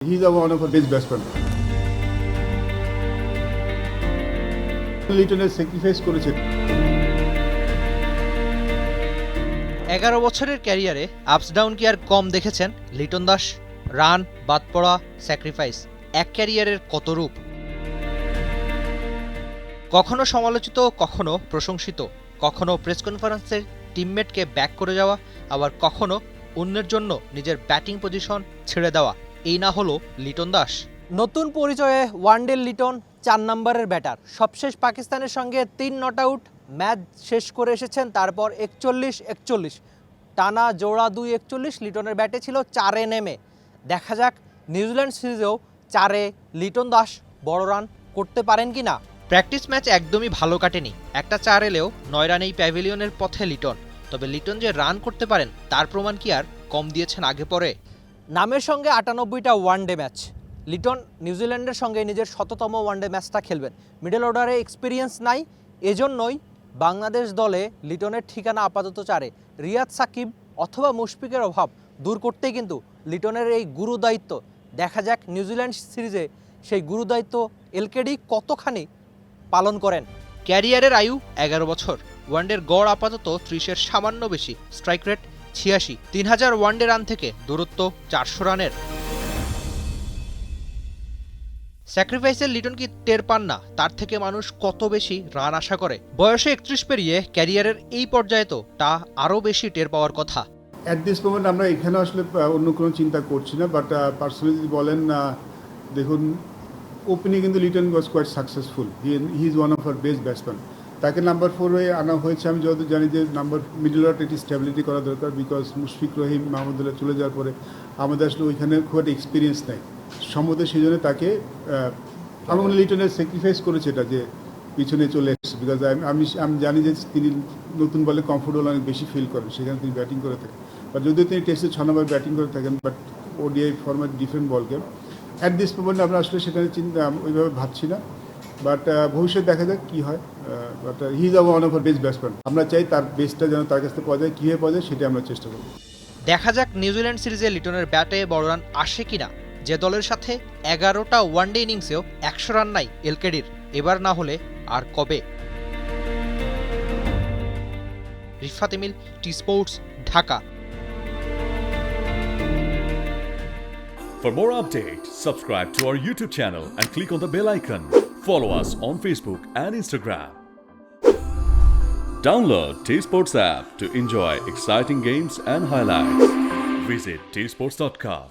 He is one of our best batsmen. লিটনের sacrifice করেছে। 11 বছরের ক্যারিয়ারে আপস ডাউন কি আর কম দেখেছেন লিটন দাস? রান, বাদ পড়া, স্যাক্রিফাইস, এক ক্যারিয়ারের কত রূপ। কখনো সমালোচিত, কখনো প্রশংসিত, কখনো প্রেস কনফারেন্সের টিমমেটকে ব্যাক করে যাওয়া, আবার কখনো অন্যের জন্য নিজের ব্যাটিং পজিশন ছেড়ে দেওয়া। এই না হলো লিটন দাস। নতুন পরিচয়ে ওয়ানডের লিটন 4 নম্বরের ব্যাটার। সবশেষ পাকিস্তানের সঙ্গে 3 নট আউট ম্যাচ শেষ করে এসেছেন। তারপর 41-41 টানা জোড়া 2-41 লিটনের ব্যাটে ছিল 4-এ নেমে। দেখা যাক নিউজিল্যান্ড সিরিজেও 4-এ লিটন দাস বড় রান করতে পারেন কি না। প্র্যাকটিস ম্যাচ একদমই ভালো কাটেনি। একটা 4 এলেও 9 রানেই প্যাভিলিয়নের পথে লিটন। তবে লিটন যে রান করতে পারেন তার প্রমাণ কি আর কম দিয়েছেন আগে পরে? নামের সঙ্গে 98টা ওয়ানডে ম্যাচ। লিটন নিউজিল্যান্ডের সঙ্গে নিজের 100তম ওয়ানডে ম্যাচটা খেলবেন। মিডল অর্ডারে এক্সপিরিয়েন্স নাই, এজন্যই বাংলাদেশ দলে লিটনের ঠিকানা আপাতত 4-এ। রিয়াদ সাকিব অথবা মুশফিকের অভাব দূর করতেই কিন্তু লিটনের এই গুরুদায়িত্ব। দেখা যাক নিউজিল্যান্ড সিরিজে সেই গুরুদায়িত্ব এলকেডি কতখানি পালন করেন। ক্যারিয়ারের আয়ু 11 বছর। ওয়ানডের গড় আপাতত 30-এর সামান্য বেশি। Strike rate 86। 3000 ওয়ানডে রান থেকে দূরত্ব 400 রানের। স্যাক্রিফাইসের লিটন কি টের পান না তার থেকে মানুষ কত বেশি রান আশা করে? বয়সে 31 পেরিয়ে ক্যারিয়ারের এই পর্যায়ে তো তা আরও বেশি টের পাওয়ার কথা। অ্যাট দিস মোমেন্ট আমরা এখানে আসলে অন্য কোনো চিন্তা করছি না, বাট পার্সোনালি যদি বলেন, দেখুন ওপেনিং কিন্তু Liton was quite successful. He is one of our best batsman. তাকে নাম্বার 4-এ আনা হয়েছে। আমি যত জানি যে মিডল অর্ডার একটি স্টেবিলিটি করা দরকার, বিকজ মুশফিক রহিম, মাহমুদুল্লাহ চলে যাওয়ার পরে আমাদের আসলে ওইখানে খুব একটা এক্সপিরিয়েন্স নেই সম্বন্ধে। সেই জন্য তাকে আমি মনে লিটনের স্যাক্রিফাইস করেছে এটা যে পিছনে চলে এসেছে, বিকজ আমি জানি যে তিনি নতুন বলে কমফোর্টেবল অনেক বেশি ফিল করেন, সেখানে তিনি ব্যাটিং করে থাকেন। বাট যদিও তিনি টেস্টে 6 নম্বর ব্যাটিং করে থাকেন, but ODI format different ball game. At this moment আমরা আসলে সেখানে চিন্তা ওইভাবে ভাবছি না, বাট ভবিষ্যৎ দেখা যাক কী হয়। But he is one of our best batsman. আমরা চাই তার বেস্টটা যেন তার কাছ থেকে পাওয়া যায়, কীভাবে পাওয়া যায় সেটা আমরা চেষ্টা করব। দেখা যাক নিউজিল্যান্ড সিরিজে লিটনের ব্যাটে বড় রান আসে কিনা। যে দলের সাথে 11টা ওয়ানডে ইনিংসেও 100 রান নাই এলকেডির, এবার না হলে আর কবে? Rifat Emil, T Sports, Dhaka. For more updates, subscribe to our YouTube channel and click on the bell icon. Follow us on Facebook and Instagram. Download T Sports app to enjoy exciting games and highlights. Visit tsports.com.